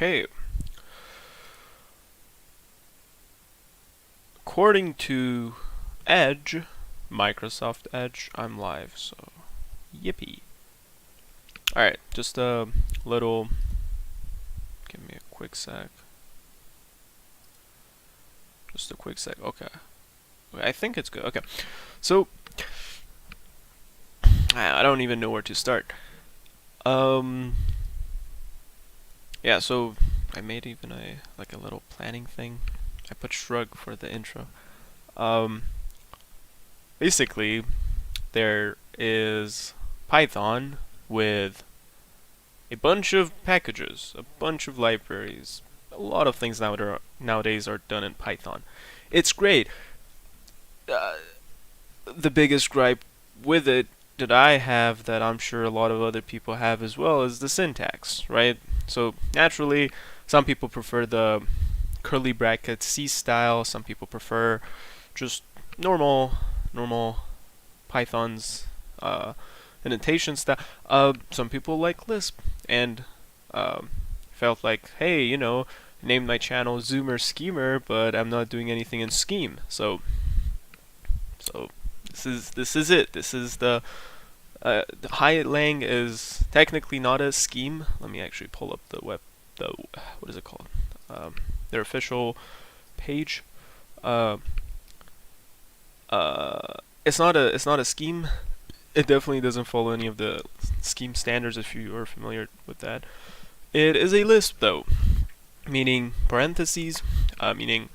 Okay. According to Edge, Microsoft Edge, I'm live, so yippee. Alright, just a little. Give me a quick sec. Just a quick sec. Okay. I think it's good. Okay. So, I don't even know where to start. Yeah, so I made even a little planning thing. I put shrug for the intro. Um, Basically, there is Python with a bunch of packages, a bunch of libraries. A lot of things nowadays are done in Python. It's great. Uh, the biggest gripe with it that I have, that I'm sure a lot of other people have as well, is the syntax, right? So naturally, some people prefer the curly bracket C style. Some people prefer just normal Python's indentation style. Some people like Lisp and felt like, hey, named my channel Zoomer Schemer, but I'm not doing anything in Scheme. So this is it. This is the Hylang is technically not a scheme. Let me actually pull up the what is it called? Their official page. Uh, it's not a scheme. It definitely doesn't follow any of the scheme standards if you are familiar with that. It is a Lisp though, meaning parentheses, meaning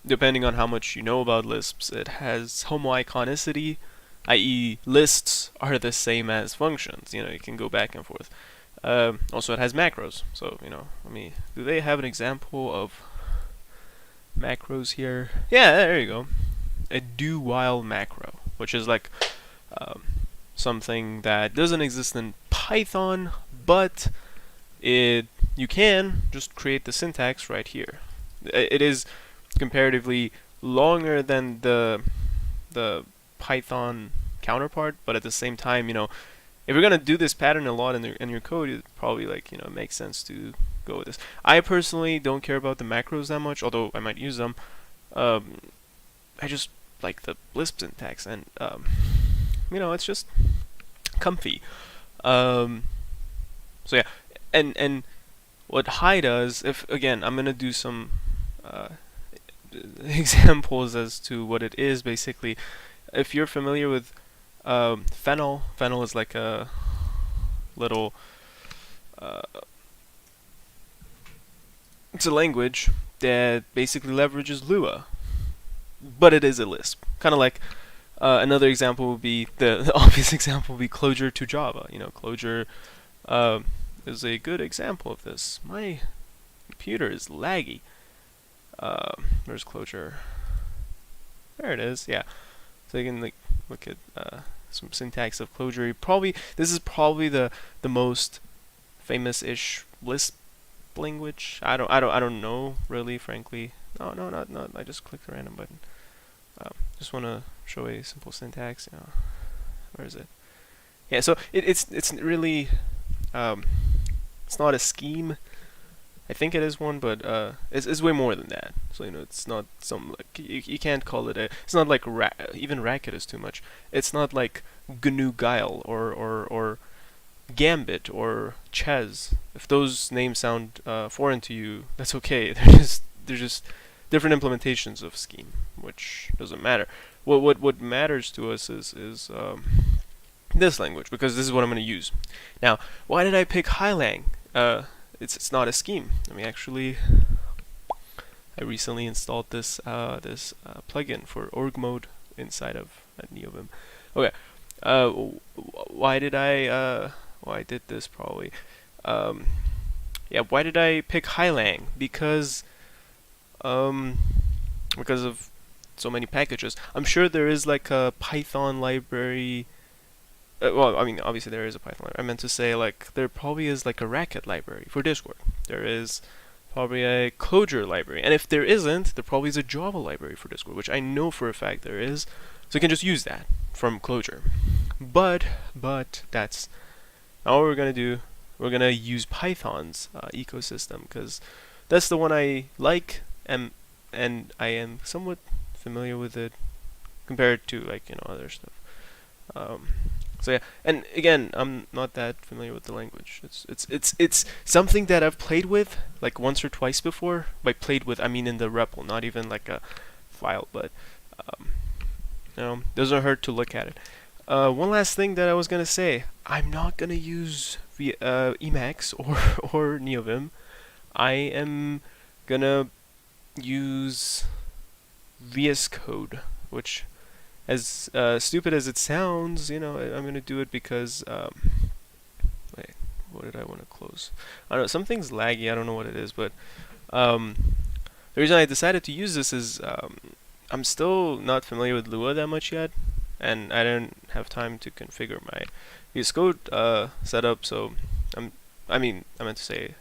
depending on how much you know about Lisps, it has homoiconicity, i.e. lists are the same as functions. You can go back and forth. Also, it has macros. So, do they have an example of macros here? Yeah, there you go. A do while macro, which is like something that doesn't exist in Python, but you can just create the syntax right here. It is comparatively longer than the Python counterpart, but at the same time, if you're gonna do this pattern a lot in your code, it probably it makes sense to go with this. I personally don't care about the macros that much, although I might use them. I just like the Lisp syntax, and it's just comfy. So yeah, and what Hi does, if again, I'm gonna do some examples as to what it is. Basically, if you're familiar with fennel is like a little it's a language that basically leverages Lua, but it is a Lisp. Kind of like another example would be the obvious example would be Clojure to Java. Clojure is a good example of this. My computer is laggy. Where's Clojure? There it is. Yeah. So you can look at some syntax of Clojure. This is probably the most famous-ish Lisp language. I don't know really, frankly. No, not. I just clicked a random button. Just want to show a simple syntax. Where is it? Yeah. So it's really it's not a scheme. I think it is one, but it's way more than that. So it's not some you can't call it a. It's not like even racket is too much. It's not like GNU Guile or Gambit or Ches. If those names sound foreign to you, that's okay. They're just different implementations of Scheme, which doesn't matter. What matters to us is this language, because this is what I'm going to use. Now, why did I pick Hylang? It's not a scheme. I recently installed this plugin for org mode inside of NeoVim. Okay, why did I did this probably? Yeah, why did I pick Hylang? Because of so many packages. I'm sure there is like a Python library. Well, I mean, obviously there is a Python library. I meant to say there probably is like a Racket library for Discord. There is probably a Clojure library, and if there isn't, there probably is a Java library for Discord, which I know for a fact there is. So you can just use that from Clojure. But that's not what we're gonna do. we're gonna use Python's ecosystem because that's the one I like, and I am somewhat familiar with it compared to like other stuff. Um, so yeah, and again, I'm not that familiar with the language. It's something that I've played with like once or twice before. By played with, I mean in the REPL, not even like a file, but um, doesn't hurt to look at it. One last thing that I was gonna say, I'm not gonna use Emacs or NeoVim. I am gonna use VS Code, which, as stupid as it sounds, I'm gonna do it because wait, what did I want to close? I don't know, something's laggy. I don't know what it is, but um, the reason I decided to use this is I'm still not familiar with Lua that much yet, and I didn't have time to configure my VS Code setup. So I meant to say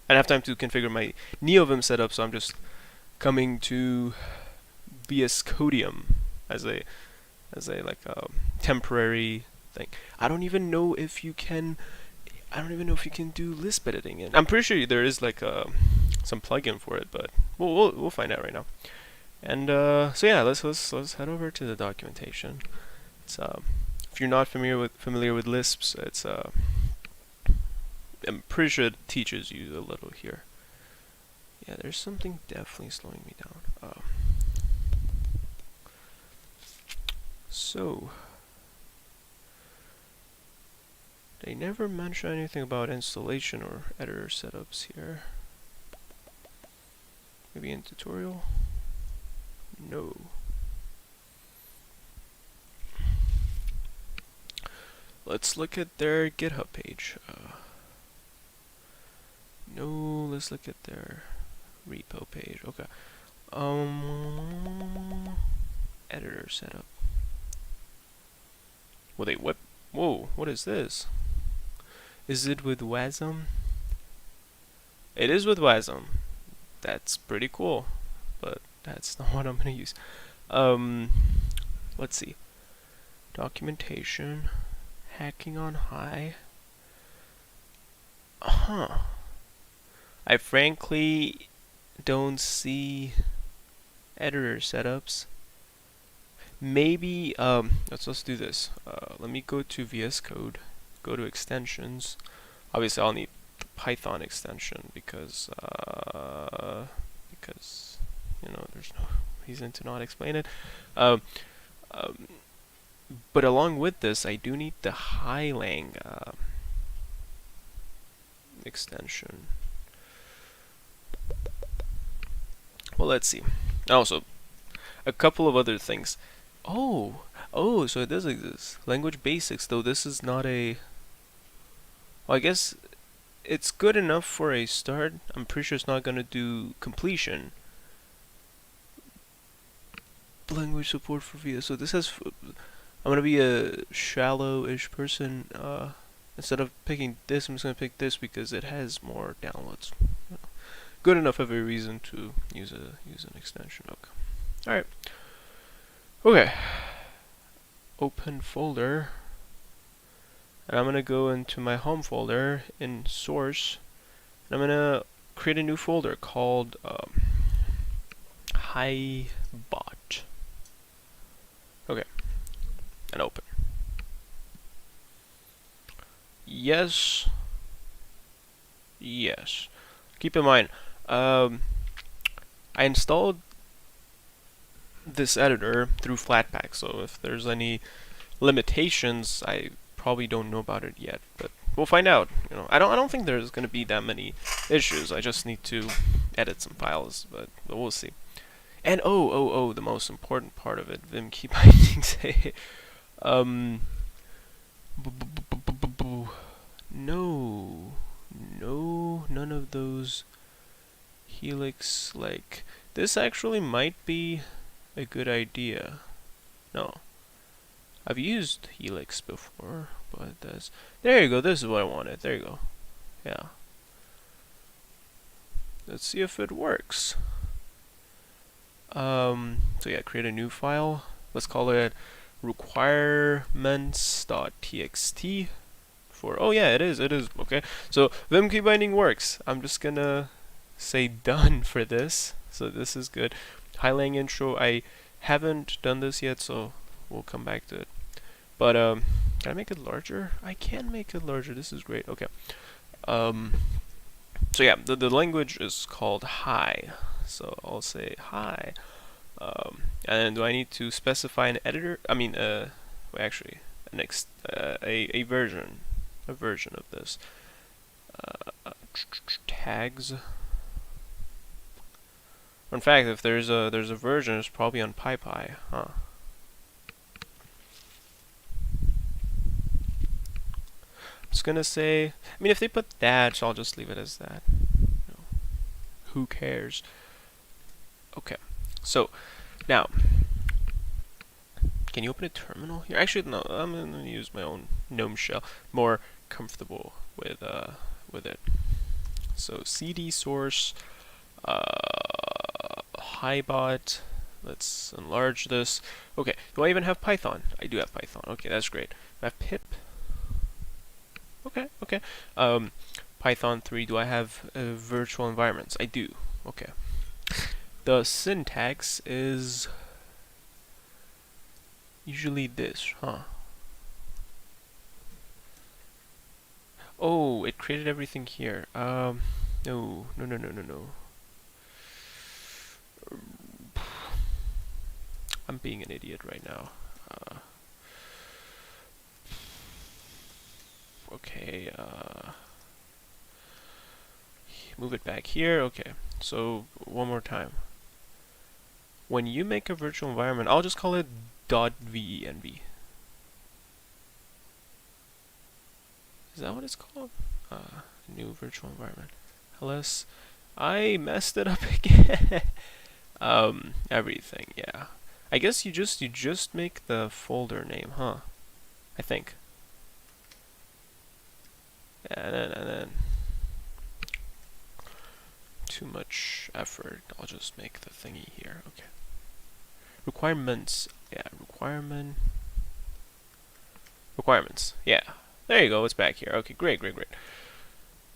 I didn't have time to configure my NeoVim setup. So I'm just coming to VS Codium as a like temporary thing. I don't even know if you can. I don't even know if you can do Lisp editing. And I'm pretty sure there is like some plugin for it, but we'll find out right now. And so yeah, let's head over to the documentation. It's if you're not familiar with Lisps, it's I'm pretty sure it teaches you a little here. Yeah, there's something definitely slowing me down. So they never mention anything about installation or editor setups here. Maybe in tutorial? No. Let's look at their GitHub page. No, let's look at their repo page. Okay. Editor setup. Wait, what? Whoa, what is this? Is it with WASM? It is with WASM. That's pretty cool, but that's not what I'm gonna use. Let's see. Documentation. Hacking on high. Huh. I frankly don't see editor setups. Maybe let's do this. Let me go to VS Code, go to extensions. Obviously, I'll need the Python extension because there's no reason to not explain it. But along with this, I do need the Hylang extension. Well, let's see. Also, a couple of other things. Oh, so it does exist. Language basics, though this is not a... Well, I guess it's good enough for a start. I'm pretty sure it's not going to do completion. Language support for VS. So this has... I'm going to be a shallow-ish person. Instead of picking this, I'm just going to pick this because it has more downloads. Good enough of a reason to use an extension. Okay. Alright. Okay. Open folder. And I'm going to go into my home folder in source. And I'm going to create a new folder called HiBot. Okay. And open. Yes. Yes. Keep in mind, I installed this editor through Flatpak, so if there's any limitations, I probably don't know about it yet, but we'll find out. I don't think there's going to be that many issues. I just need to edit some files, but we'll see. And the most important part of it, Vim key bindings. No, none of those helix. Like, this actually might be a good idea. No, I've used helix before, but there you go. This is what I wanted. There you go. Yeah. Let's see if it works. So yeah, create a new file. Let's call it requirements.txt before. Oh yeah, it is. Okay. So Vim key binding works. I'm just gonna say done for this. So this is good. Hylang intro. I haven't done this yet, so we'll come back to it. But can I make it larger? I can make it larger. This is great. Okay. So yeah, the language is called Hi. So I'll say hi. And do I need to specify an editor? I mean, actually, a version of this. Tags. In fact, if there's a version, it's probably on PyPy, huh? I'm just gonna say. I mean, if they put that, so I'll just leave it as that. No. Who cares? Okay. So now, can you open a terminal here? Actually, no. I'm gonna use my own GNOME shell. More comfortable with it. So cd source. Hibot. Let's enlarge this. Okay, do I even have Python? I do have Python. Okay, that's great. I have pip. Okay. Python 3. Do I have virtual environments? I do. Okay. The syntax is usually this, huh? Oh, it created everything here. No. I'm being an idiot right now. Okay, move it back here. Okay, so one more time. When you make a virtual environment, I'll just call it .venv. Is that what it's called? New virtual environment. ls. I messed it up again. Everything, yeah. I guess you just make the folder name, huh? I think. And then too much effort. I'll just make the thingy here. Okay. Requirements. Yeah, requirements. Yeah. There you go. It's back here. Okay, great.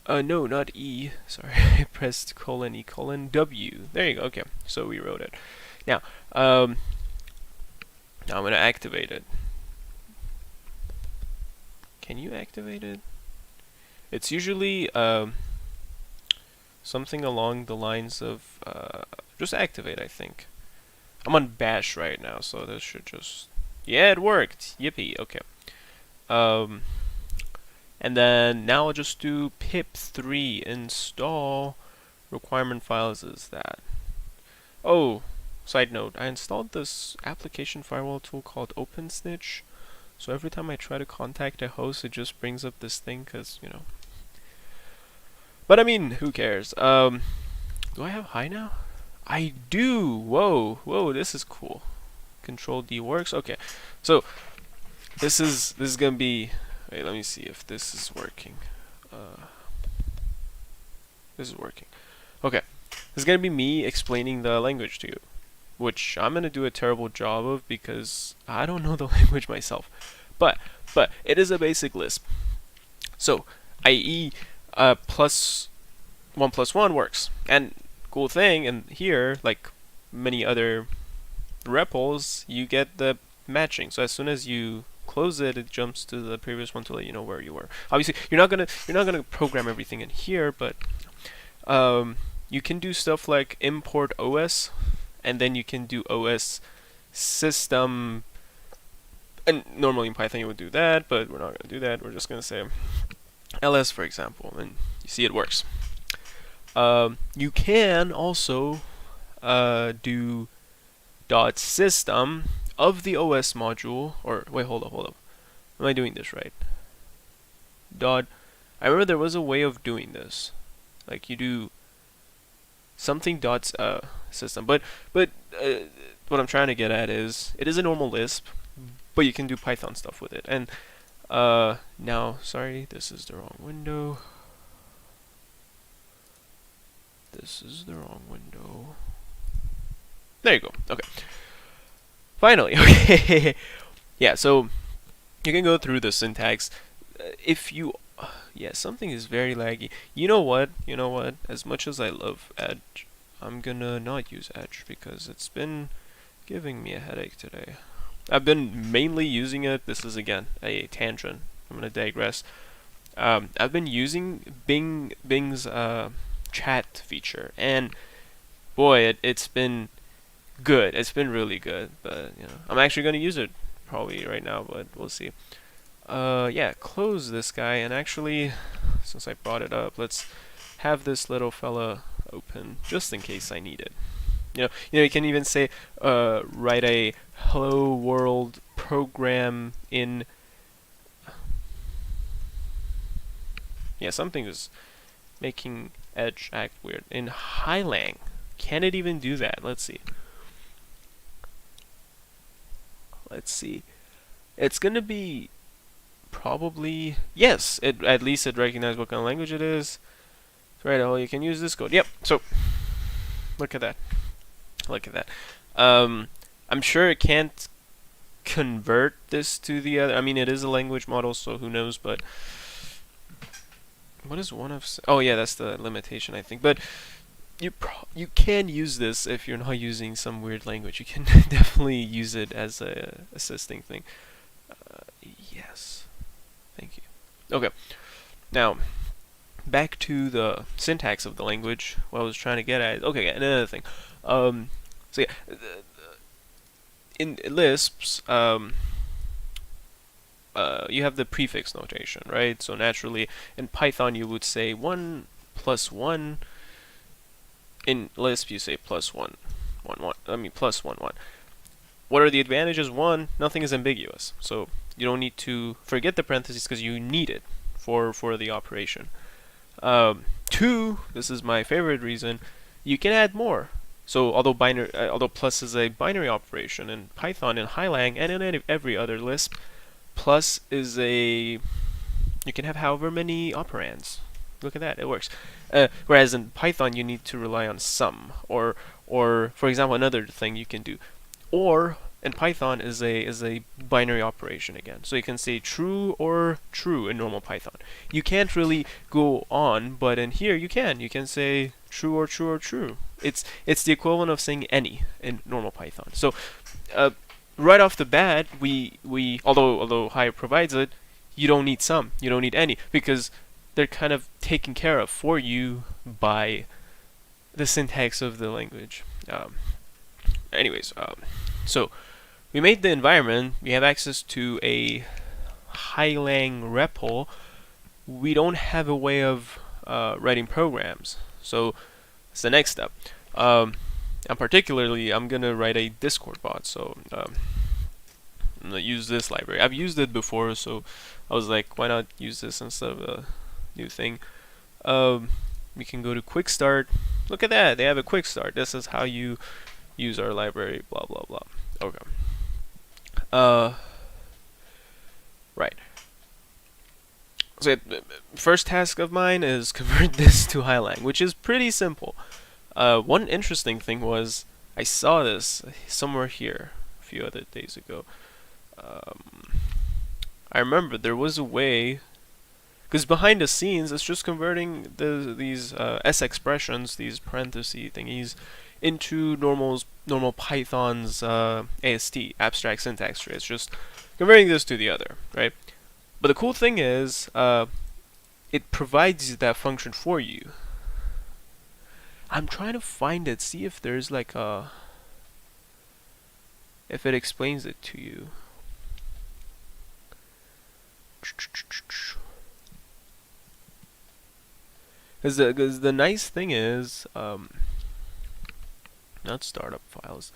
No, not E. Sorry, I pressed :E: W. There you go. Okay, so we wrote it. Now I'm gonna activate it. Can you activate it? It's usually something along the lines of just activate, I think. I'm on bash right now, so this should just... Yeah, it worked! Yippee, okay. And then now I'll just do pip3 install requirement files is that. Oh, side note, I installed this application firewall tool called OpenSnitch. So every time I try to contact a host, it just brings up this thing, because, you know. But I mean, who cares? Do I have Hi now? I do! Whoa, this is cool. Control D works. Okay, so this is gonna be... Wait, let me see if this is working. This is working. Okay, this is gonna be me explaining the language to you, which I'm gonna do a terrible job of because I don't know the language myself. But it is a basic Lisp. So, i.e., plus 1 plus 1 works. And cool thing, and here, like many other REPLs, you get the matching. So as soon as you close it, it jumps to the previous one to let you know where you were. Obviously, you're not gonna program everything in here, but you can do stuff like import OS, and then you can do OS system. And normally in Python you would do that, but we're not gonna do that. We're just gonna say ls, for example, and you see it works. You can also do .system of the OS module, or wait, hold up. Am I doing this right? I remember there was a way of doing this. Like you do something system, but what I'm trying to get at is it is a normal Lisp, but you can do Python stuff with it. And now, sorry, this is the wrong window. This is the wrong window. There you go. Okay. Finally, okay. Yeah, so you can go through the syntax. if you, yeah, something is very laggy. You know what? You know what? As much as I love Edge, I'm gonna not use Edge because it's been giving me a headache today. I've been mainly using it. This is again a tangent. I'm gonna digress. I've been using Bing's chat feature, and boy, it's been good. It's been really good. But I'm actually gonna use it probably right now, but we'll see. Yeah, close this guy, and actually, since I brought it up, let's have this little fella open just in case I need it. You can even say, write a hello world program in. Yeah, something is making Edge act weird. In Hylang. Can it even do that? Let's see. Let's see. It's gonna be probably yes. At least it recognizes what kind of language it is. Right. Oh, you can use this code. Yep. So look at that. Look at that. I'm sure it can't convert this to the other. I mean, it is a language model, so who knows? But what is one of? Oh yeah, that's the limitation, I think. But you can use this if you're not using some weird language. You can definitely use it as a assisting thing. Yes, thank you. Okay, now back to the syntax of the language. What I was trying to get at. Okay, another thing. So yeah, in Lisps, you have the prefix notation, right? So naturally, in Python, you would say 1 plus 1. In Lisp, you say plus 1, 1, 1. I mean, plus 1, 1. What are the advantages? 1, nothing is ambiguous. So you don't need to forget the parentheses because you need it for the operation. 2, this is my favorite reason, you can add more. So although plus is a binary operation in Python, in Hylang, and in every other Lisp, plus is you can have however many operands. Look at that, it works. Whereas in Python, you need to rely on sum, or for example, another thing you can do, or in Python is a binary operation again. So you can say true or true in normal Python. You can't really go on, but in here you can. You can say true or true or true. It's the equivalent of saying any in normal Python. So right off the bat, we although Hive provides it, you don't need sum, you don't need any, because they're kind of taken care of for you by the syntax of the language. Anyways, so we made the environment. We have access to a Hylang REPL. We don't have a way of writing programs, so it's the next step. And particularly, I'm gonna write a Discord bot. So I'm gonna use this library. I've used it before, so I was like, why not use this instead of a new thing? We can go to quick start. Look at that, they have a quick start. This is how you use our library, blah blah blah. Okay. Right. So first task of mine is convert this to Hylang, which is pretty simple. One interesting thing was I saw this somewhere here a few other days ago. I remember there was a way, because behind the scenes it's just converting these S expressions, these parenthesis thingies, into normal Python's AST, abstract syntax tree. It's just converting this to the other, right? But the cool thing is, it provides that function for you. I'm trying to find it, see if there's like if it explains it to you. Because the nice thing is, not startup files,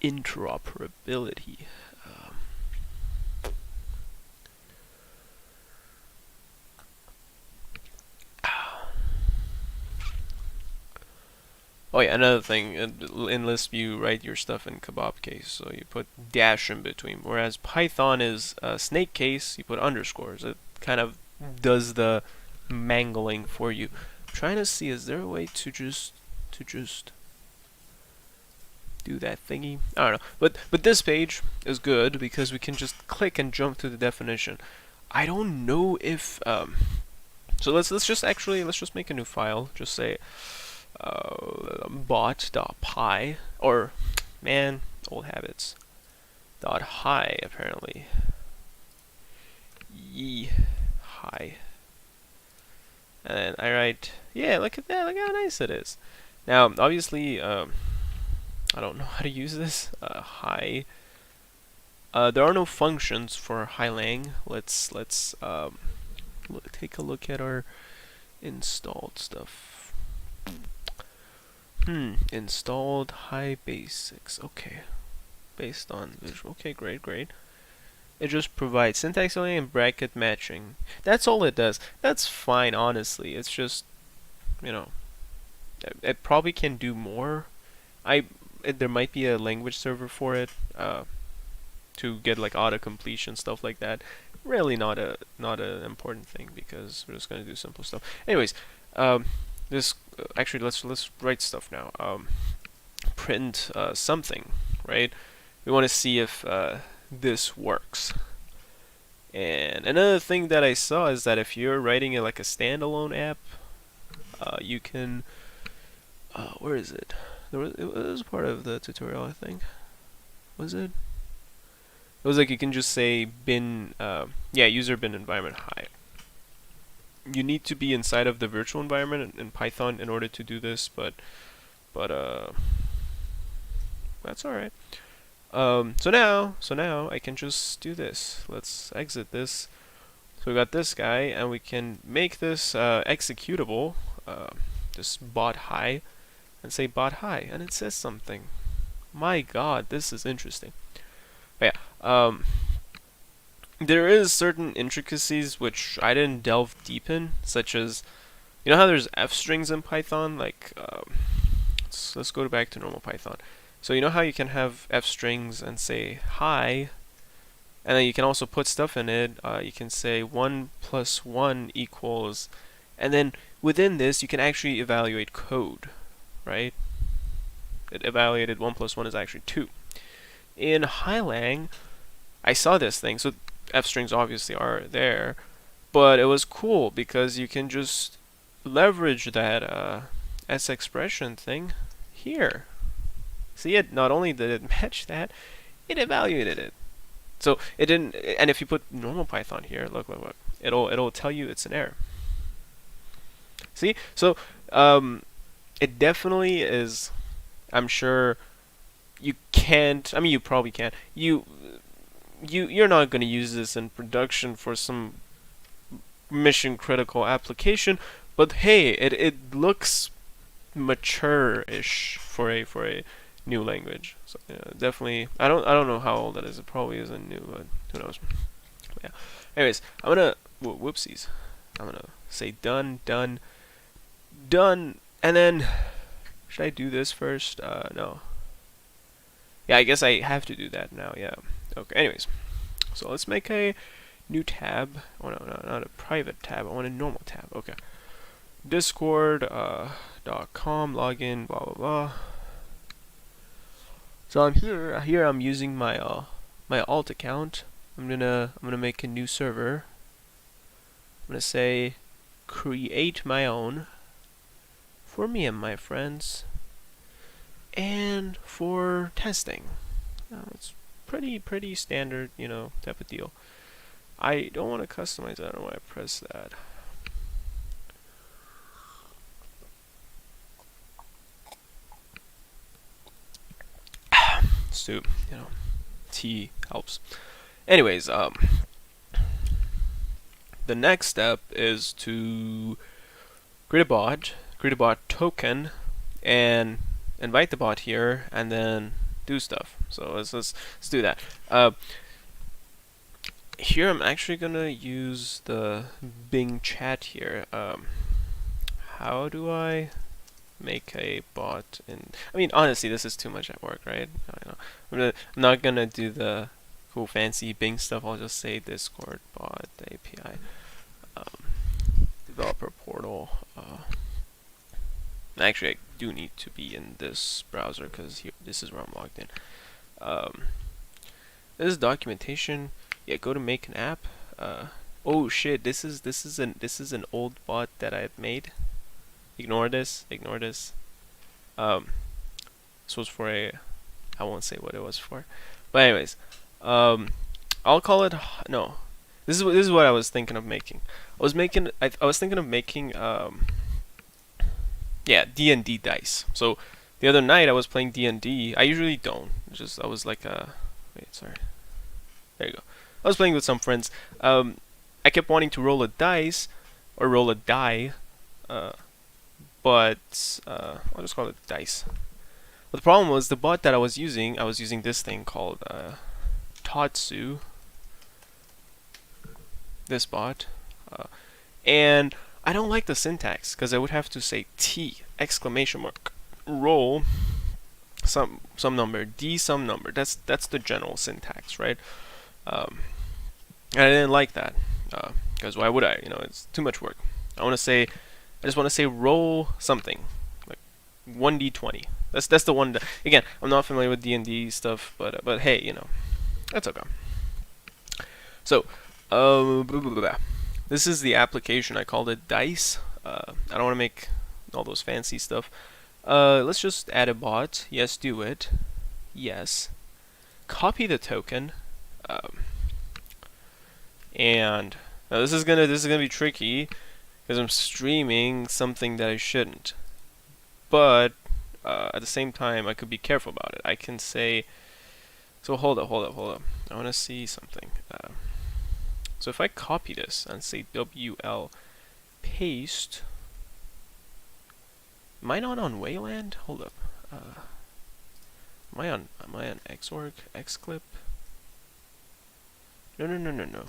interoperability. Oh yeah, another thing, in Lisp you write your stuff in kebab case, so you put dash in between, whereas Python is snake case, you put underscores. It kind of does the mangling for you. I'm trying to see, is there a way to just do that thingy? I don't know. But this page is good because we can just click and jump to the definition. I don't know if so let's just make a new file. Just say bot.py, or man, old habits. .hi apparently. Yee hi. And then I write, yeah, look at that, look how nice it is. Now, obviously, I don't know how to use this. Hi. There are no functions for Hylang. Let's take a look at our installed stuff. Installed High Basics. Okay, based on visual. Okay, great. It just provides syntax only and bracket matching. That's all it does. That's fine, honestly. It's just, you know, it probably can do more. There might be a language server for it to get like auto completion stuff like that. Really not a important thing because we're just gonna do simple stuff. Anyways, this actually let's write stuff now. Print something, right? We want to see if this works. And another thing that I saw is that if you're writing it like a standalone app, you can. Where is it? It was part of the tutorial, I think. Was it? It was like you can just say bin, user bin environment hi. You need to be inside of the virtual environment in Python in order to do this, but that's all right. So now I can just do this. Let's exit this. So we got this guy, and we can make this executable. This bot hi, and say bot hi, and it says something. My God, this is interesting. But yeah, there is certain intricacies which I didn't delve deep in, such as, you know how there's f strings in Python? Like, let's go back to normal Python. So you know how you can have f strings and say hi, and then you can also put stuff in it. You can say 1 + 1 equals, and then within this you can actually evaluate code, right? It evaluated 1 + 1 is actually 2. In Hylang, I saw this thing, so f strings obviously are there, but it was cool because you can just leverage that s expression thing here. See, it not only did it match that, it evaluated it. So it didn't, and if you put normal Python here, look, it'll tell you it's an error. See, so it definitely is. I'm sure you can't. I mean, you probably can. You're not going to use this in production for some mission critical application, but hey, it looks mature-ish for a new language. So yeah, definitely. I don't know how old that is. It probably isn't new, but who knows? Yeah. Anyways, I'm gonna whoopsies. I'm gonna say done, and then should I do this first? No. Yeah, I guess I have to do that now. Yeah. Okay. Anyways, so let's make a new tab. Oh no, not a private tab. I want a normal tab. Okay. Discord.com login blah blah blah. So I'm here. Here I'm using my my alt account. I'm gonna make a new server. I'm gonna say create my own for me and my friends and for testing. It's pretty standard, you know, type of deal. I don't want to customize that. I don't want to press that. Soup, you know, tea helps. Anyways, the next step is to create a bot token, and invite the bot here, and then do stuff. So let's do that. Here I'm actually gonna use the Bing chat here. How do I make a bot in? I mean, honestly, this is too much at work, right? I know. I'm not gonna do the cool fancy Bing stuff. I'll just say Discord bot API, developer portal. Actually, I do need to be in this browser because this is where I'm logged in. This is documentation. Yeah, go to make an app. Oh shit, this is an old bot that I had made. Ignore this, ignore this. Um, this was for a, I won't say what it was for. But anyways, um, I'll call it, no. This is what I was thinking of making. I was thinking of making yeah, D&D dice. So the other night I was playing D&D. I usually don't. Just I was like wait, sorry. There you go. I was playing with some friends. I kept wanting to roll a dice or roll a die, uh, but I'll just call it dice. But the problem was the bot that I was using this thing called Tatsu. This bot, and I don't like the syntax because I would have to say T exclamation mark roll some number D some number. That's the general syntax, right? And I didn't like that because why would I? You know, it's too much work. I just want to say roll something like 1d20. That's the one that, again, I'm not familiar with D&D stuff, but hey, you know, that's okay. So, blah, blah, blah. This is the application. I called it Dice. I don't want to make all those fancy stuff. Let's just add a bot. Yes, do it. Yes. Copy the token. And now this is gonna be tricky because I'm streaming something that I shouldn't. But at the same time, I could be careful about it. I can say. So hold up. I want to see something. So if I copy this and say WL paste, am I not on Wayland? Hold up. Am I on Xorg, Xclip? No.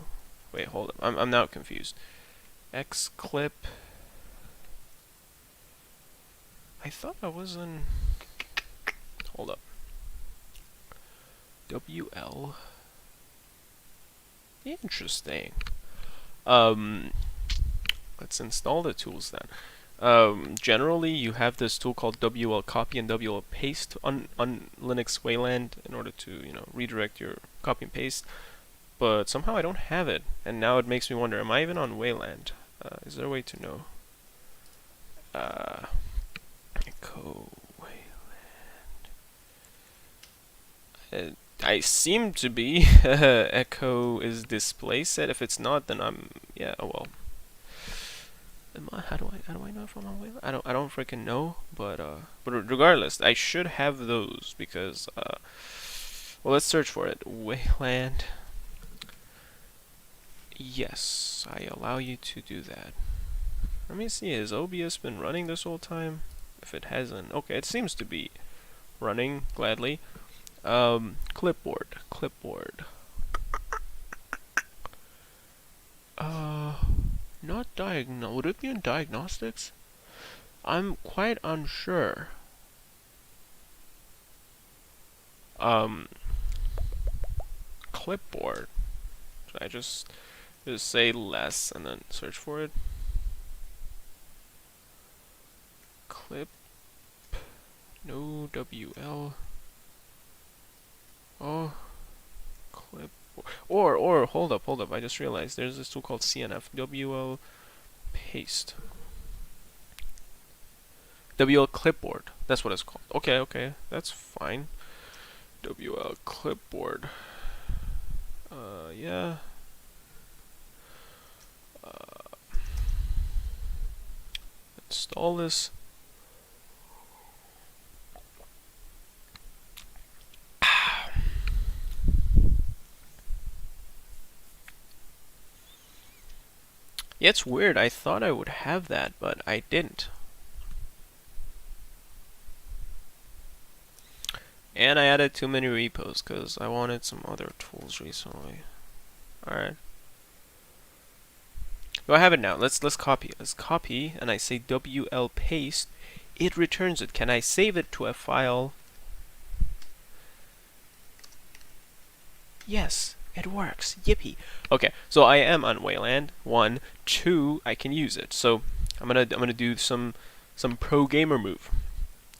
Wait, hold up. I'm now confused. Xclip. I thought I was in. Hold up. WL. Interesting. Let's install the tools then. Generally, you have this tool called WL copy and WL paste on Linux Wayland in order to, you know, redirect your copy and paste. But somehow I don't have it, and now it makes me wonder: am I even on Wayland? Is there a way to know? Echo Wayland. I seem to be. Echo is display set. If it's not, then I'm, yeah. Oh well. How do I know if I'm on Wayland? I don't freaking know. But regardless, I should have those because well, let's search for it. Wayland. Yes, I allow you to do that. Let me see. Has OBS been running this whole time? If it hasn't, okay, it seems to be running. Gladly. Clipboard. Not would it be in diagnostics? I'm quite unsure. Clipboard. Should I just say less and then search for it? Clip. No WL. Oh, clip. Or hold up. I just realized there's this tool called CNF. WL paste. WL clipboard. That's what it's called. Okay, that's fine. WL clipboard. Yeah. Install this. Yeah, it's weird. I thought I would have that, but I didn't. And I added too many repos because I wanted some other tools recently. Alright. Do I have it now? Let's copy it. Let's copy, and I say WL paste. It returns it. Can I save it to a file? Yes. It works. Yippee. Okay, so I am on Wayland. 1, 2, I can use it. So I'm gonna do some pro gamer move.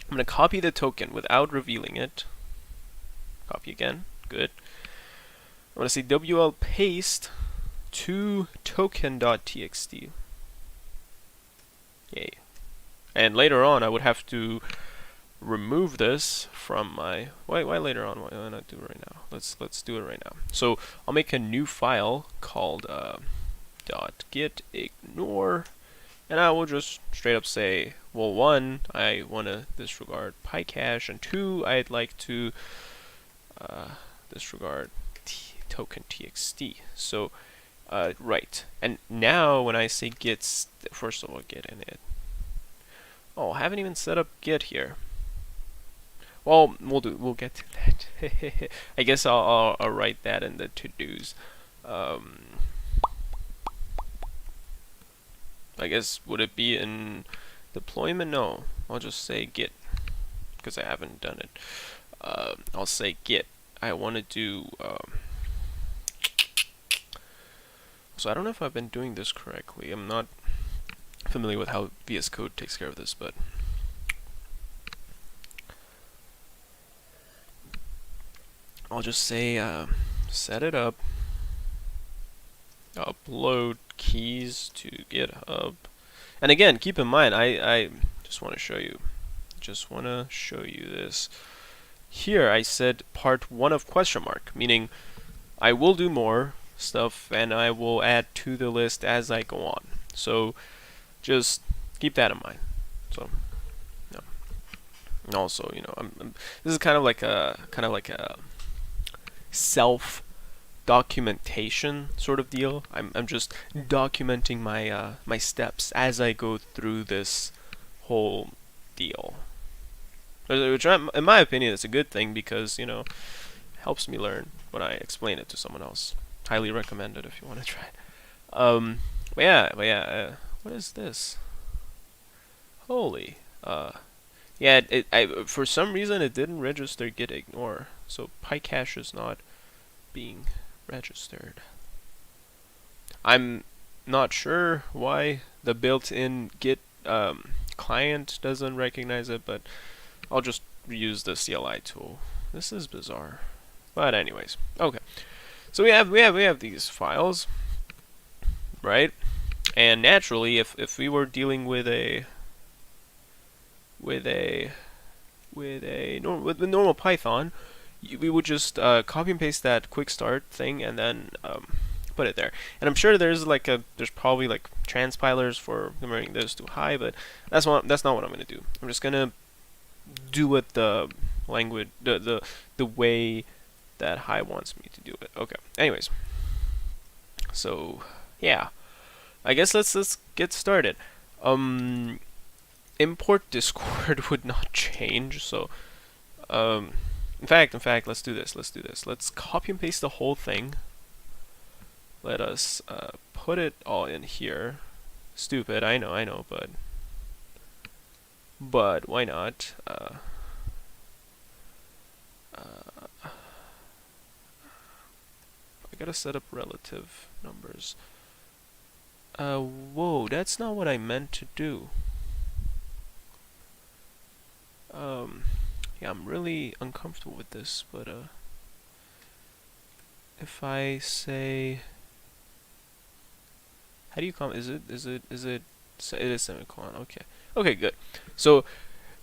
I'm gonna copy the token without revealing it. Copy again. Good. I'm gonna say WL paste to token.txt. Yay. And later on, I would have to remove this from my. Why later on? Why not do it right now? Let's do it right now. So I'll make a new file called .get ignore, and I will just straight up say, well, 1, I want to disregard PyCache, and 2, I'd like to disregard token txt. So right, and now when I say git, first of all, get init. Oh, I haven't even set up git here. Well, we'll get to that. I guess I'll write that in the to-dos. I guess, would it be in deployment? No, I'll just say git, because I haven't done it. I'll say git. I want to do, so I don't know if I've been doing this correctly. I'm not familiar with how VS Code takes care of this, but I'll just say set it up, upload keys to GitHub, and again, keep in mind, I just want to show you this. Here I said part 1 of question mark, meaning I will do more stuff and I will add to the list as I go on. So just keep that in mind. So yeah. And also, you know, this is kind of like a self documentation sort of deal. I'm just documenting my my steps as I go through this whole deal. Which, in my opinion, is a good thing because, you know, helps me learn when I explain it to someone else. Highly recommend it if you want to try it. But yeah, what is this? Holy, yeah, for some reason it didn't register git ignore, so PyCache is not being registered. I'm not sure why the built-in Git client doesn't recognize it, but I'll just use the CLI tool. This is bizarre, but anyways, okay. So we have these files, right? And naturally, if we were dealing with normal Python, we would just copy and paste that quick start thing and then put it there. And I'm sure there's probably like transpilers for converting this to high, but that's not what I'm gonna do. I'm just gonna do it the language, the way that high wants me to do it. Okay. Anyways, so yeah, I guess let's get started. Import Discord would not change, so in fact, let's do this. Let's copy and paste the whole thing. Let us put it all in here. Stupid, I know, but why not? I gotta set up relative numbers. Whoa, that's not what I meant to do. Yeah, I'm really uncomfortable with this, but if I say, how do you it is semicolon. Okay, good. So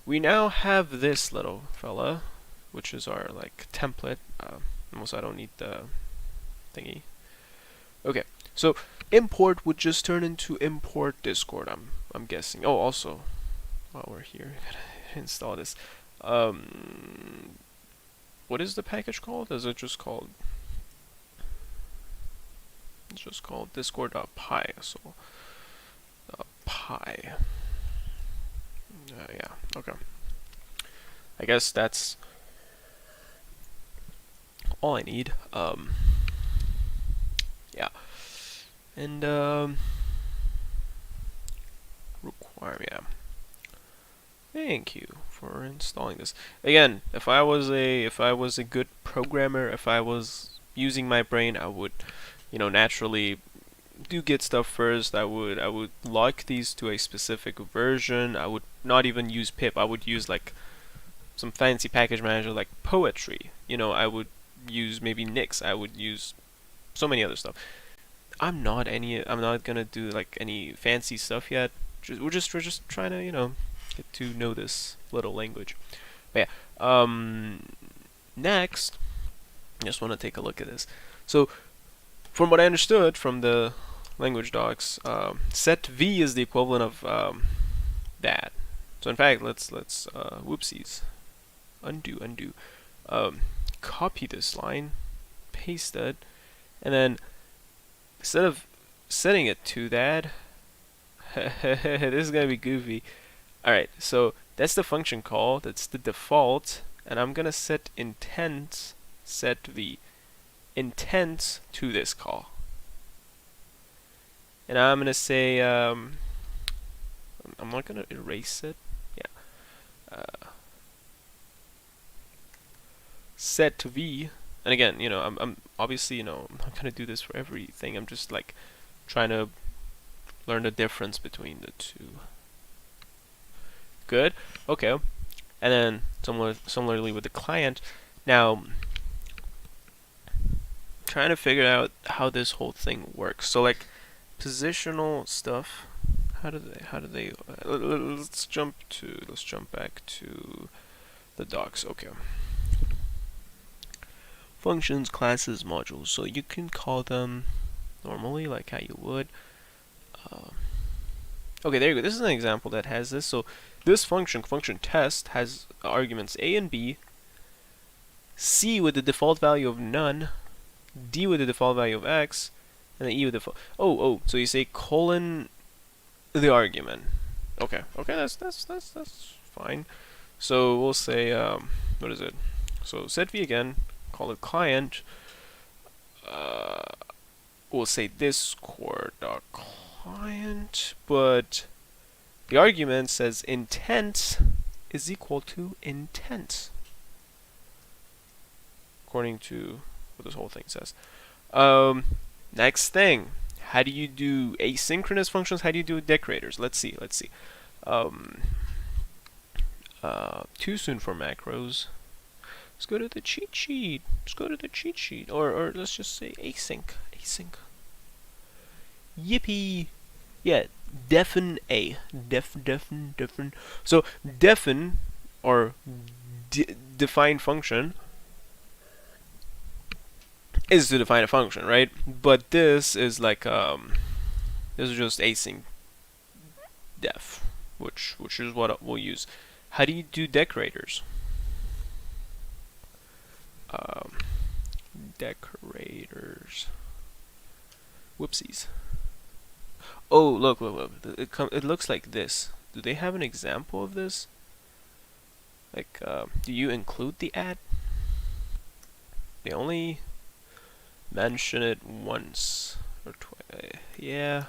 we now have this little fella, which is our like template. Almost I don't need the thingy. Okay, so import would just turn into import Discord. I'm guessing. Oh, also, while we're here, gotta install this. What is the package called? Is it just called? It's just called discord.py. So py. Yeah. Okay. I guess that's all I need. Yeah. And require, yeah. Thank you for installing this. Again, if I was a good programmer, if I was using my brain, I would, you know, naturally do Git stuff first. I would lock these to a specific version. I would not even use pip. I would use like some fancy package manager like Poetry. You know, I would use maybe Nix. I would use so many other stuff. I'm not gonna do like any fancy stuff yet. We're just trying to, get to know this little language. But yeah. Next, I just want to take a look at this. So, from what I understood from the language docs, set v is the equivalent of that. So in fact, let's whoopsies, undo, um, copy this line, paste it, and then instead of setting it to that, this is gonna be goofy. All right, so that's the function call. That's the default, and I'm gonna set intent set v intent to this call, and I'm gonna say I'm not gonna erase it. Yeah. Set v, and again, I'm obviously, I'm not gonna do this for everything. I'm just like trying to learn the difference between the two. Good. Okay. And then similarly with the client, now trying to figure out how this whole thing works. So like positional stuff. How do they? Let's jump back to the docs. Okay. Functions, classes, modules. So you can call them normally like how you would. Okay, there you go. This is an example that has this. So this function test, has arguments a and b, c with the default value of none, d with the default value of x, and then e with the default. So you say colon the argument. Okay, that's fine. So we'll say what is it? So set v again, call it client. We'll say discord.client, but the argument says intent is equal to intent, according to what this whole thing says. Next thing, how do you do asynchronous functions? How do you do decorators? Let's see. Too soon for macros. Let's go to the cheat sheet. Or let's just say async. Yippee! Yeah, defin a. Defin. So defin or define function is to define a function, right? But this is like this is just async def, which is what we'll use. How do you do decorators? Decorators. Whoopsies. Oh, look. It looks like this. Do they have an example of this? Like, do you include the add? They only mention it once or twice. Yeah,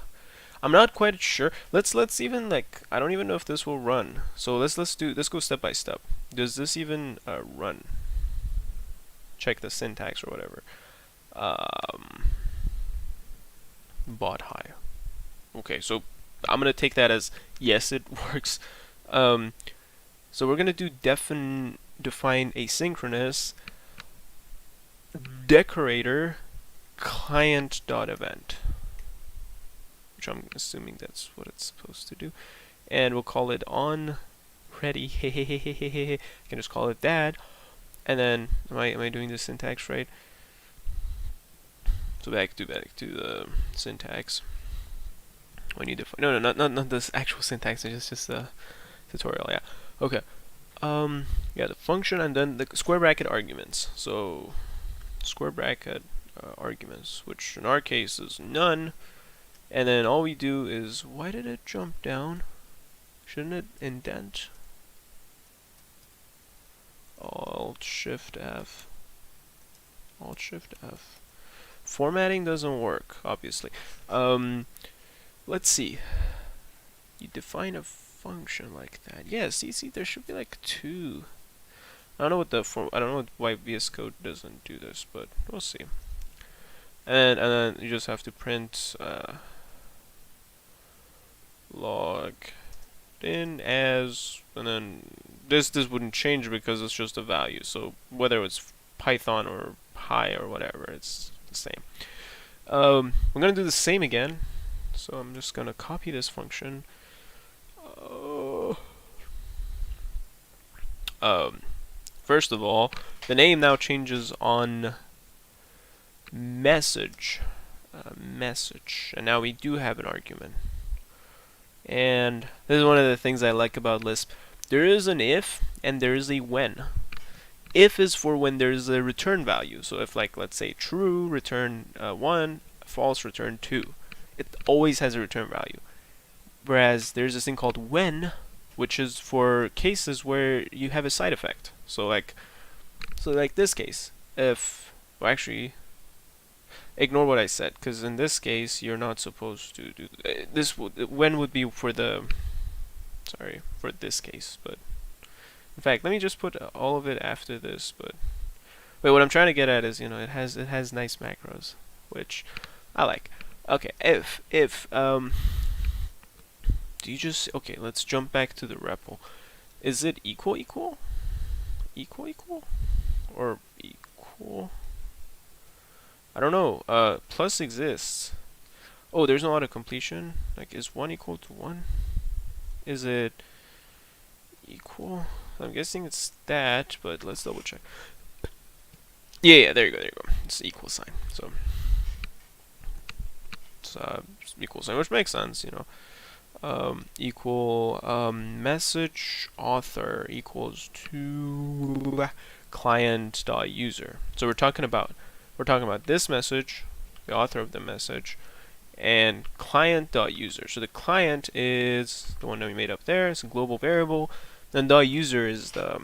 I'm not quite sure. Let's even like, I don't even know if this will run. So let's go step by step. Does this even run? Check the syntax or whatever. Bot high. Okay, so I'm gonna take that as yes, it works. So we're gonna do define asynchronous decorator client.event, which I'm assuming that's what it's supposed to do, and we'll call it on ready. I can just call it that, and then am I doing the syntax right? So back to the syntax. When you define, no, not this actual syntax. It's just a tutorial. Yeah. Okay. Yeah, the function and then the square bracket arguments. So square bracket arguments, which in our case is none, and then all we do is, why did it jump down? Shouldn't it indent? Alt Shift F. Formatting doesn't work, obviously. Let's see. You define a function like that. Yeah, see, there should be like two. I don't know why VS Code doesn't do this, but we'll see. And then you just have to print log in as, and then this wouldn't change because it's just a value. So whether it's Python or Pi or whatever, it's the same. We're gonna do the same again. So I'm just gonna copy this function. Uh, um, First of all, the name now changes on message. Message. And now we do have an argument. And this is one of the things I like about Lisp. There is an if and there is a when. If is for when there's a return value. So if, like, let's say true, return 1, false, return 2. It always has a return value. Whereas there's this thing called when, which is for cases where you have a side effect. So like this case, if, well, actually, ignore what I said, because in this case you're not supposed to do this. When would be for the, sorry, for this case, but in fact, let me just put all of it after this. But wait, what I'm trying to get at is, it has nice macros, which I like. Okay, if do you just, okay, let's jump back to the REPL. Is it equal or equal? I don't know. Plus exists. Oh, there's no auto completion. Like, is 1 equal to 1? Is it equal? I'm guessing it's that, but let's double check. Yeah, there you go. It's equal sign. So it's equal sign, which makes sense, equal message author equals to client.user. So we're talking about this message, the author of the message, and client.user. So the client is the one that we made up there. It's a global variable. Then .user is the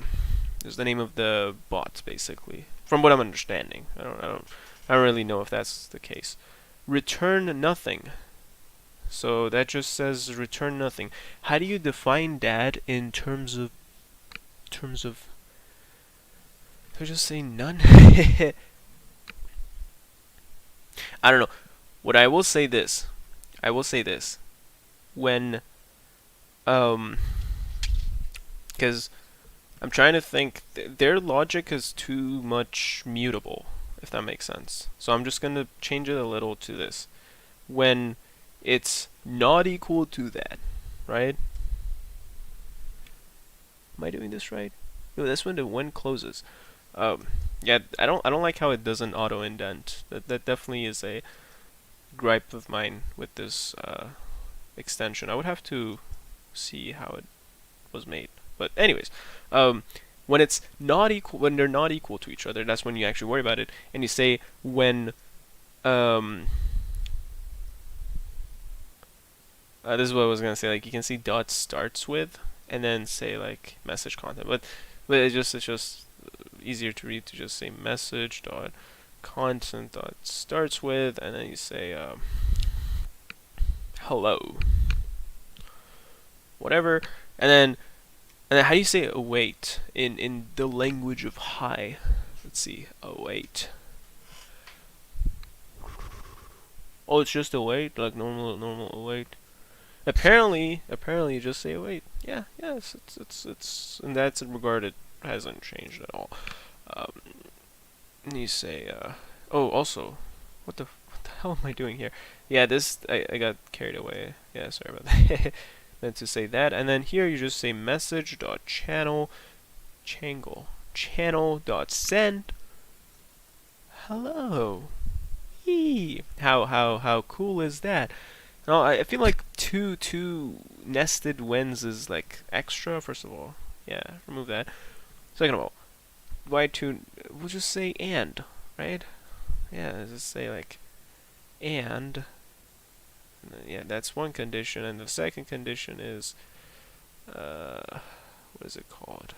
name of the bot, basically, from what I'm understanding. I don't really know if that's the case. Return nothing. So that just says return nothing. How do you define that in terms of do I just say none? I don't know. What I will say this. When because I'm trying to think, their logic is too much mutable, if that makes sense. So I'm just going to change it a little to this. When it's not equal to that, right? Am I doing this right? No, that's when the when closes. Yeah, I don't like how it doesn't auto indent. That definitely is a gripe of mine with this extension. I would have to see how it was made. But anyways, when it's not equal, when they're not equal to each other, that's when you actually worry about it. And you say when this is what I was gonna say. Like, you can see dot starts with, and then say like message content. But it's just easier to read to just say message dot content dot starts with, and then you say hello, whatever, and then how do you say await in the language of hi? Let's see, await. Oh, it's just await, like normal await. Apparently, you just say await. Yes, it's in that regard, it hasn't changed at all. And you say, oh, also, what the hell am I doing here? Yeah, this, I got carried away. Yeah, sorry about that. Then to say that, and then here you just say message.channel dot send hello. Eee. How cool is that? No, I feel like two nested whens is like extra. First of all, yeah, remove that. Second of all, why two? We'll just say and, right? Yeah, just say like and. Yeah, that's one condition, and the second condition is what is it called?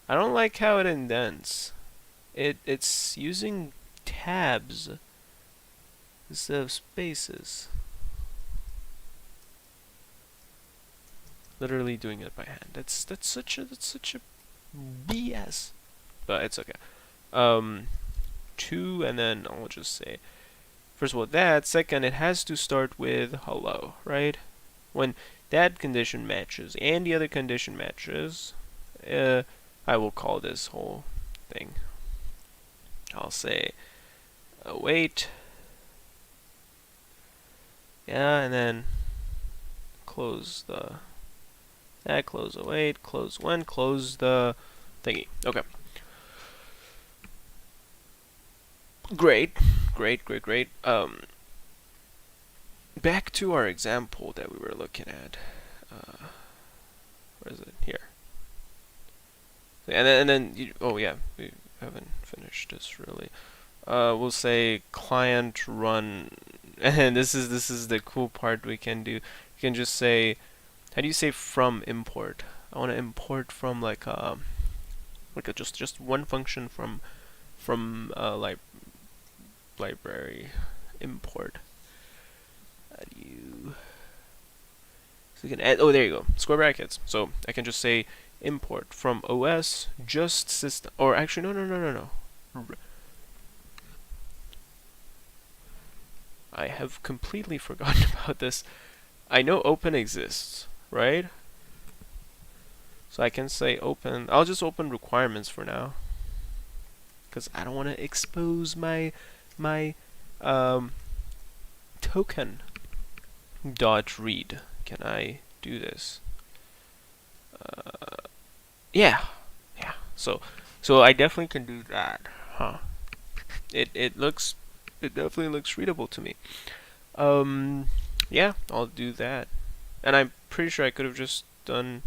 I don't like how it indents. It's using tabs instead of spaces. Literally doing it by hand. That's such a BS. But it's okay. Two, and then I'll just say, first of all, that. Second, it has to start with hello, right? When that condition matches and the other condition matches, I will call this whole thing, I'll say await. Yeah, and then close the that, close await, close when, close the thingy. Okay. Great, great, great, great. Back to our example that we were looking at. Where is it? Here. And then oh yeah, we haven't finished this really. We'll say client run, and this is the cool part we can do. You can just say, how do you say from import? I want to import from like a just one function from library import. How do you? So you can add. Oh, there you go. Square brackets. So I can just say import from OS just system. Or actually, no. I have completely forgotten about this. I know open exists, right? So I can say open. I'll just open requirements for now, because I don't want to expose my token dot read. Can I do this? Yeah. So I definitely can do that, huh? It definitely looks readable to me. Yeah, I'll do that. And I'm pretty sure I could have just done.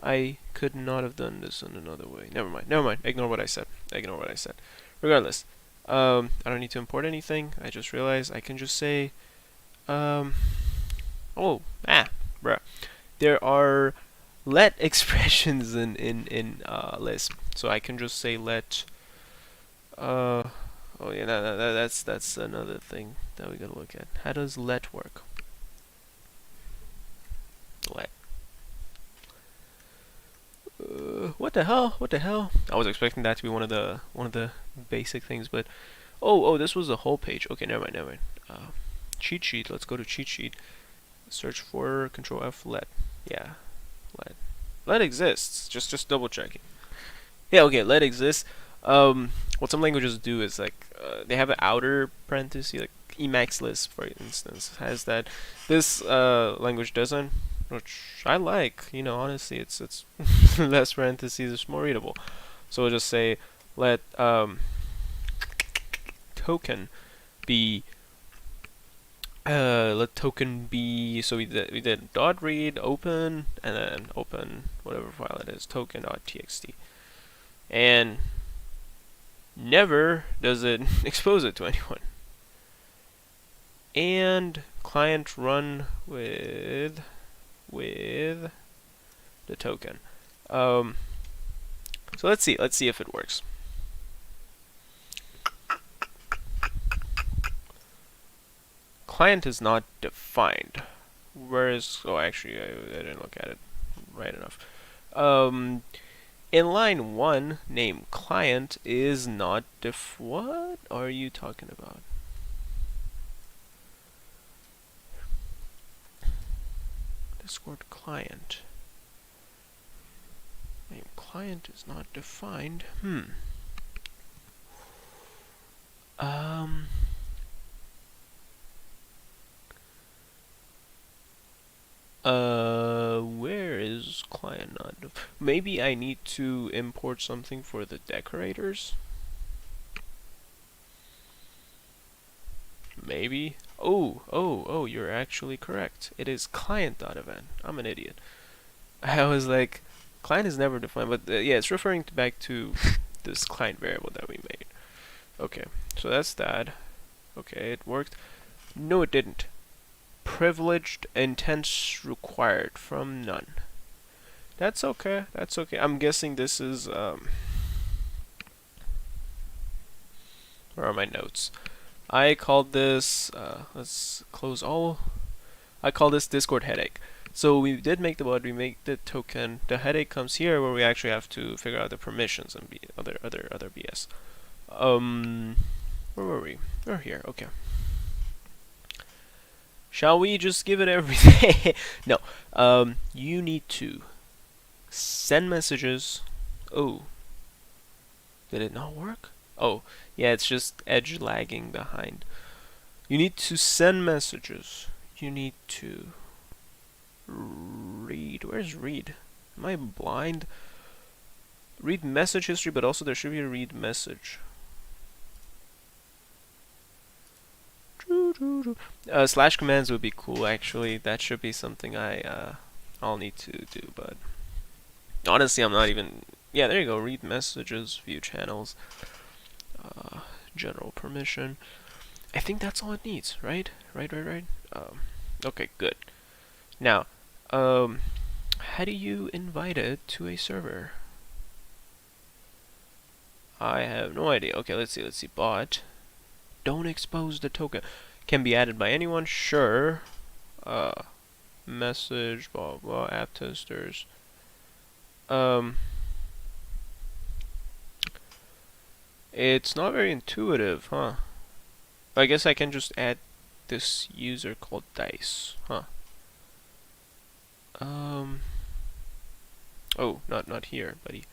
I could not have done this in another way. Never mind. Ignore what I said. Regardless, I don't need to import anything. I just realized I can just say, bruh. There are let expressions in Lisp, so I can just say let. Oh yeah, that's another thing that we gotta look at. How does let work? Let. What the hell? I was expecting that to be one of the basic things, but oh, this was the whole page. Okay, never mind. Cheat sheet. Let's go to cheat sheet. Search for Control F let. Yeah, let. Let exists. Just double checking. Yeah, okay, let exists. What some languages do is like they have an outer parenthesis, like Emacs Lisp, for instance, has that. This language doesn't, which I like. Honestly, it's less parentheses, it's more readable. So we'll just say let token be. Let token be. So we did dot read open and then open whatever file it is, token.txt, and never does it expose it to anyone. And client run with the token. So let's see if it works. Client is not defined. Whereas, oh, actually, I didn't look at it right enough. In line 1, name client is not what are you talking about? Discord client. Name client is not defined. Where is client not? Maybe I need to import something for the decorators? Maybe. Oh, you're actually correct. It is client.event. I'm an idiot. I was like, client is never defined, but yeah, it's referring back to this client variable that we made. Okay, so that's that. Okay, it worked. No, it didn't. Privileged intents required from none. That's okay. I'm guessing this is where are my notes? I called this let's close all. I call this Discord headache. So we did make the bud, we make the token. The headache comes here where we actually have to figure out the permissions and other BS. Where were we? We're here. Okay. Shall we just give it everything? No. You need to send messages. Oh. Did it not work? Oh, yeah, it's just edge lagging behind. You need to send messages. You need to read. Where's read? Am I blind? Read message history, but also there should be a read message. Slash commands would be cool, actually. That should be something I'll need to do, but honestly, I'm not even. Yeah, there you go. Read messages, view channels, general permission. I think that's all it needs, right? Right. Okay, good. Now, how do you invite it to a server? I have no idea. Okay, let's see. Bot. Don't expose the token. Can be added by anyone? Sure. Message, blah, blah, app testers. It's not very intuitive, huh? I guess I can just add this user called Dice, huh? Oh, not here, buddy.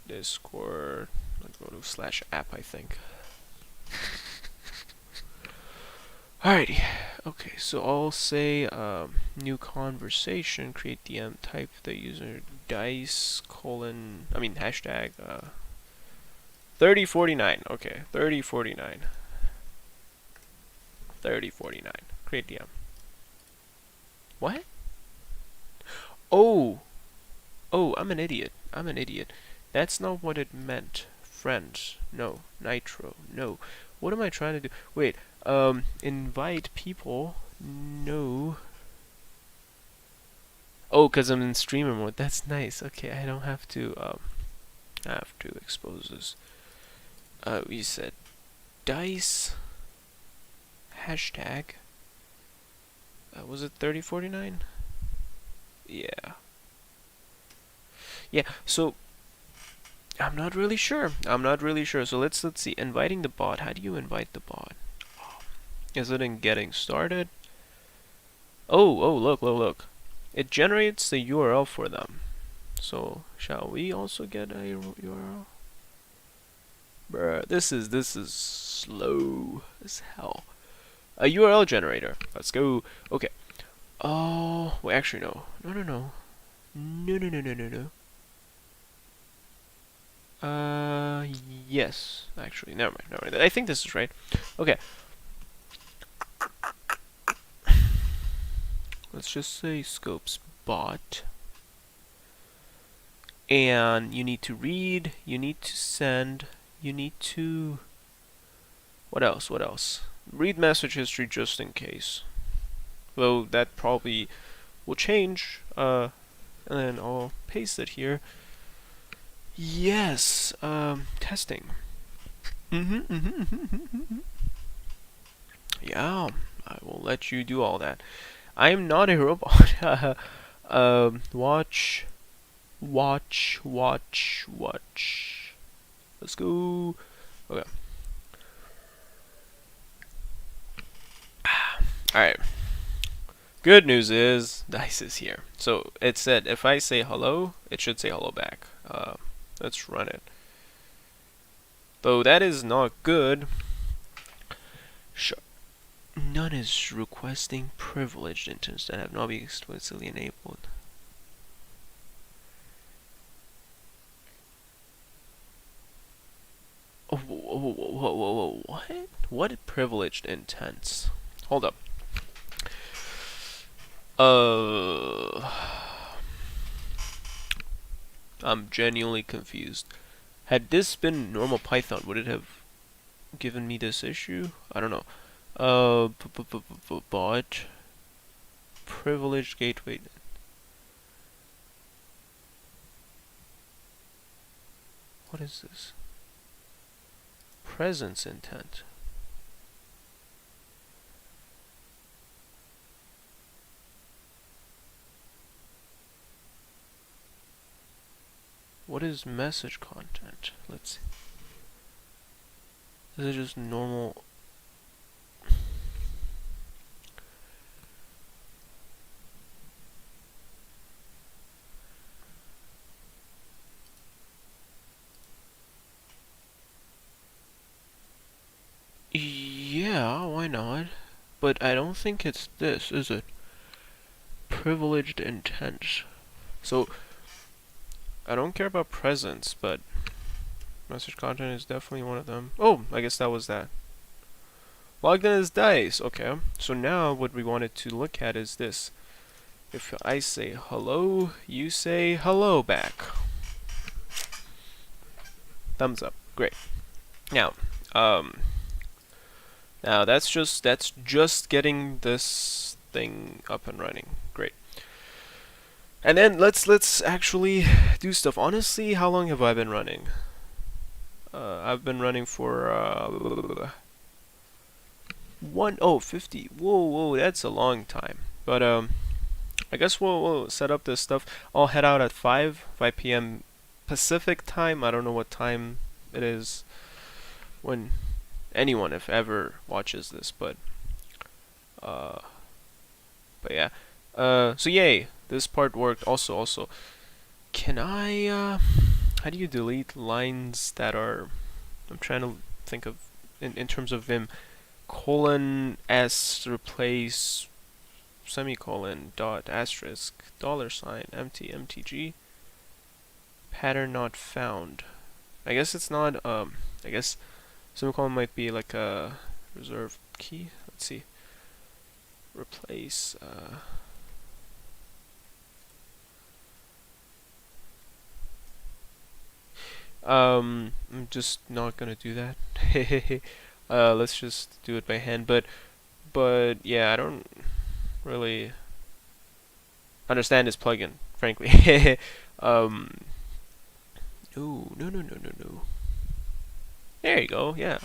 Discord. Let's go to /app, I think. Alrighty. Okay, so I'll say new conversation, create DM, type the user dice colon, hashtag 3049. Okay, 3049. 3049. Create DM. What? Oh, I'm an idiot. That's not what it meant. Friends. No. Nitro. No. What am I trying to do? Wait. Invite people. No. Oh, because I'm in streamer mode. That's nice. Okay, I don't have to expose this. We said dice hashtag. Was it 3049? Yeah. Yeah, so I'm not really sure. So let's see. Inviting the bot. How do you invite the bot? Is it in getting started? Oh, look. It generates the URL for them. So shall we also get a URL? Bruh, this is slow as hell. A URL generator. Let's go. Okay. Oh, wait, actually no. No. Yes. Actually, never mind. I think this is right. Okay. Let's just say scopes bot. And you need to read, you need to send, you need to... What else? Read message history just in case. Though that probably will change. And then I'll paste it here. Yes, testing. Yeah, I will let you do all that. I am not a robot. Watch. Let's go. Okay. Alright. Good news is, Dice is here. So it said if I say hello, it should say hello back. Let's run it. Though that is not good. Sure. None is requesting privileged intents that have not been explicitly enabled. Whoa, what? What privileged intents? Hold up. I'm genuinely confused. Had this been normal Python, would it have given me this issue? I don't know. Bot privileged gateway. What is this? Presence intent. What is message content? Let's see. Is it just normal? yeah, why not? But I don't think it's this, is it? Privileged intense. So I don't care about presents, but message content is definitely one of them. Oh, I guess that was that. Logged in as dice. Okay. So now what we wanted to look at is this. If I say hello, you say hello back. Thumbs up. Great. Now, now that's just getting this thing up and running. Great. And then let's actually do stuff. Honestly, how long have I been running? I've been running for 50. Whoa, that's a long time. But I guess we'll set up this stuff. I'll head out at 5 p.m. Pacific time. I don't know what time it is when anyone, if ever, watches this, but yeah. So yay, this part worked. Also, can I? How do you delete lines that are? I'm trying to think of in terms of Vim. Colon s replace semicolon dot asterisk $sign empty mtg pattern not found. I guess it's not. I guess semicolon might be like a reserved key. Let's see. Replace. I'm just not gonna do that. Let's just do it by hand. But yeah, I don't really understand this plugin, frankly. No. There you go. Yeah.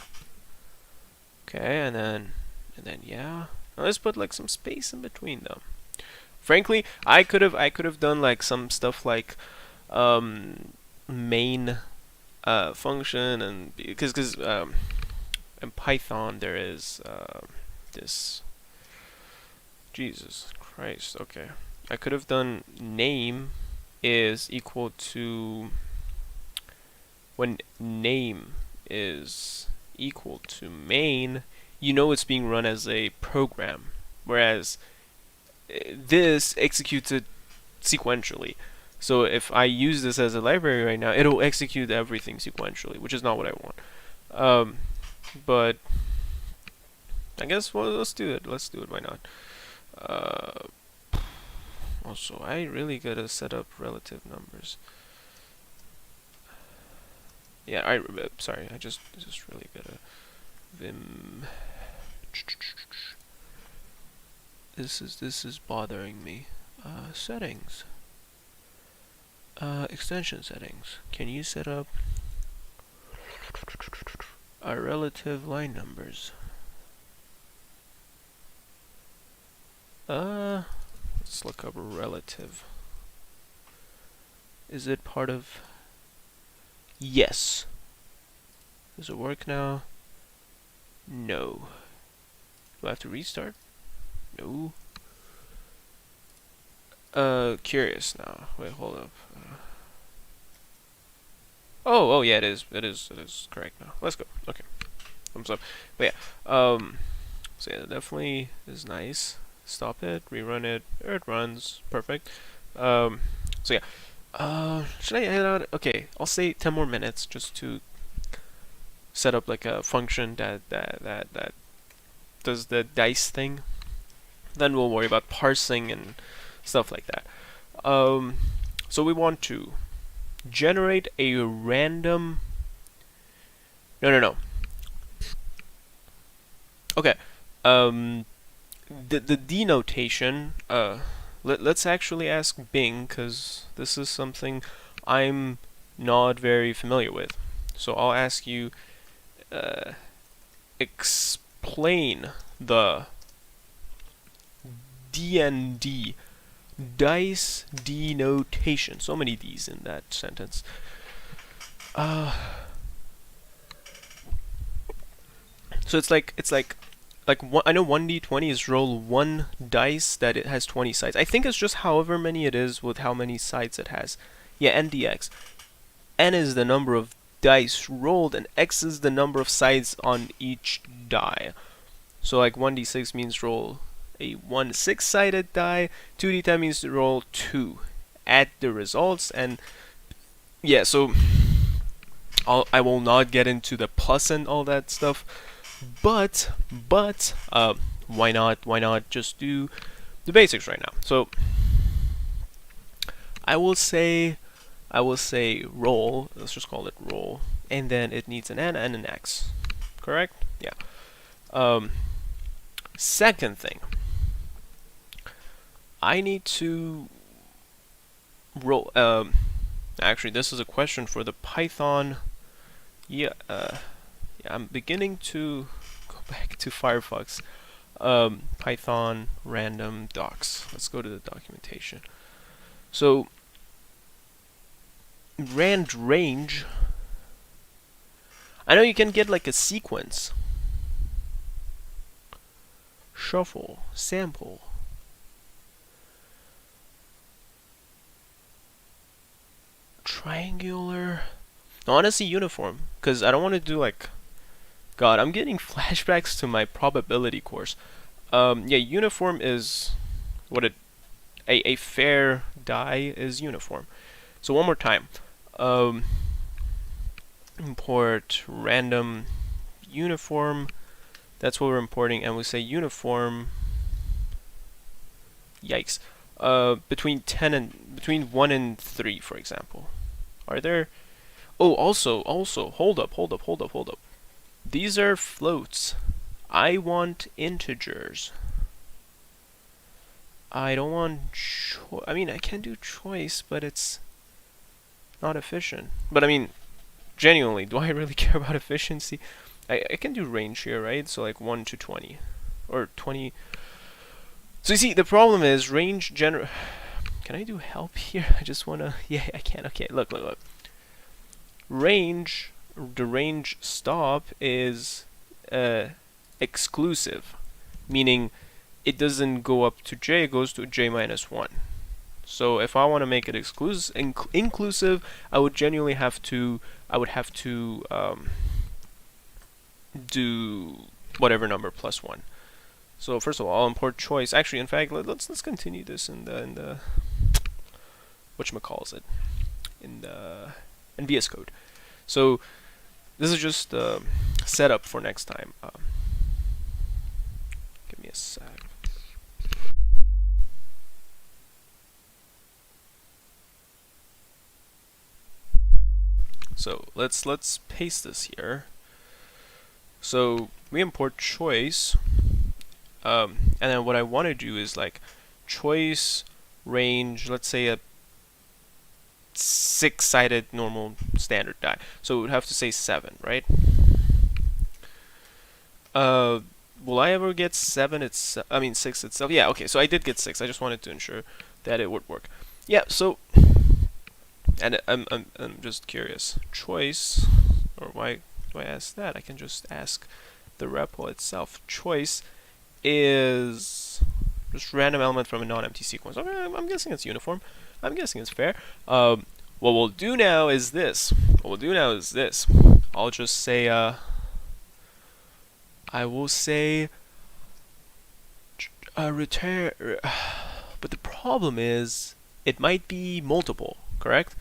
Okay, and then yeah. Now let's put like some space in between them. Frankly, I could have done like some stuff like main function, and because in Python there is this. Jesus Christ. Okay, I could have done name is equal to when name is equal to main, you know it's being run as a program, whereas this executes it sequentially. So if I use this as a library right now, it'll execute everything sequentially, which is not what I want. But I guess, well, let's do it. Why not? Also, I really gotta set up relative numbers. Yeah, sorry, I just really gotta Vim. This is bothering me. Settings. Extension settings. Can you set up our relative line numbers? Let's look up relative. Is it part of? Yes. Does it work now? No. Do I have to restart? No. Curious now. Wait, hold up. Oh yeah, it is correct now. Let's go. Okay. Thumbs up. But yeah, so yeah, it definitely is nice. Stop it, rerun it, there it runs, perfect. So yeah, should I head out? Okay, I'll say 10 more minutes just to set up like a function that does the dice thing. Then we'll worry about parsing and stuff like that. So we want to generate a random. No. Okay. The denotation. Let's actually ask Bing, because this is something I'm not very familiar with. So I'll ask you. Explain the DND dice denotation. So many D's in that sentence. So it's like I know 1d20 is roll one dice that it has 20 sides. I think it's just however many it is with how many sides it has. Yeah, ndx. N is the number of dice rolled, and x is the number of sides on each die. So like 1d6 means roll a 1 6-sided die, 2d10 means to roll 2. Add the results, and yeah, so I will not get into the plus and all that stuff, but why not just do the basics right now? So I will say roll. Let's just call it roll, and then it needs an N and an X. Correct? Yeah. Second thing, I need to roll. Actually, this is a question for the Python. Yeah. Yeah. I'm beginning to go back to Firefox. Python random docs. Let's go to the documentation. So rand range. I know you can get like a sequence. Shuffle, sample. Triangular. No, honestly, uniform. Because I don't want to do like... God, I'm getting flashbacks to my probability course. Yeah, uniform is what a fair die is uniform. So one more time. Import random uniform. That's what we're importing, and we say uniform. Yikes. Between 1 and 3, for example. Are there? Oh, also, hold up. These are floats. I want integers. I don't want I mean, I can do choice, but it's not efficient. But I mean, genuinely, do I really care about efficiency? I can do range here, right? So like 1 to 20. Or 20. So you see, the problem is range Can I do help here? I just wanna... Yeah, I can. Okay, look. Range, the range stop is exclusive. Meaning, it doesn't go up to j, it goes to j minus 1. So if I want to make it inclusive, I would genuinely have to... do whatever number plus 1. So first of all, I'll import choice. Actually, in fact, let's continue this in the whatchamacallit, in VS Code. So this is just setup for next time. Give me a sec. So let's paste this here. So we import choice, and then what I want to do is like choice range, let's say a 6-sided normal standard die. So it would have to say 7, right? Will I ever get 7? I mean 6 itself. Yeah, okay. So I did get 6. I just wanted to ensure that it would work. Yeah. So, and I'm just curious. Choice, or why do I ask that? I can just ask the REPL itself. Choice is just random element from a non-empty sequence. Okay, I'm guessing it's uniform. I'm guessing it's fair. What we'll do now is this. I'll just say, I will say, return. But the problem is, it might be multiple, correct?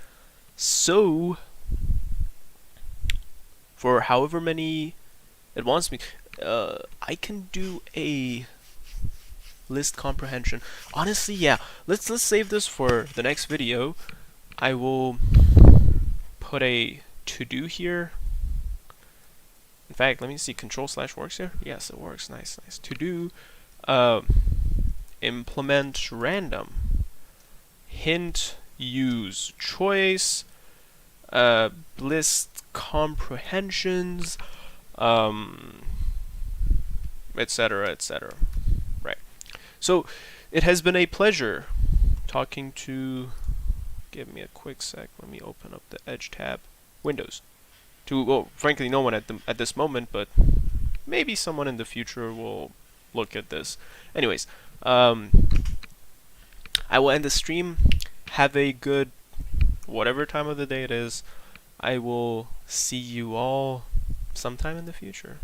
So, for however many it wants me, I can do a list comprehension. Honestly, yeah. Let's save this for the next video. I will put a to do here. In fact, let me see. Control/works here. Yes, it works. Nice. To do. Implement random. Hint use choice. List comprehensions. Etc. Right. So it has been a pleasure talking to... Give me a quick sec. Let me open up the Edge tab. Windows. Well, frankly, no one at this moment, but maybe someone in the future will look at this. Anyways, I will end the stream. Have a good whatever time of the day it is. I will see you all sometime in the future.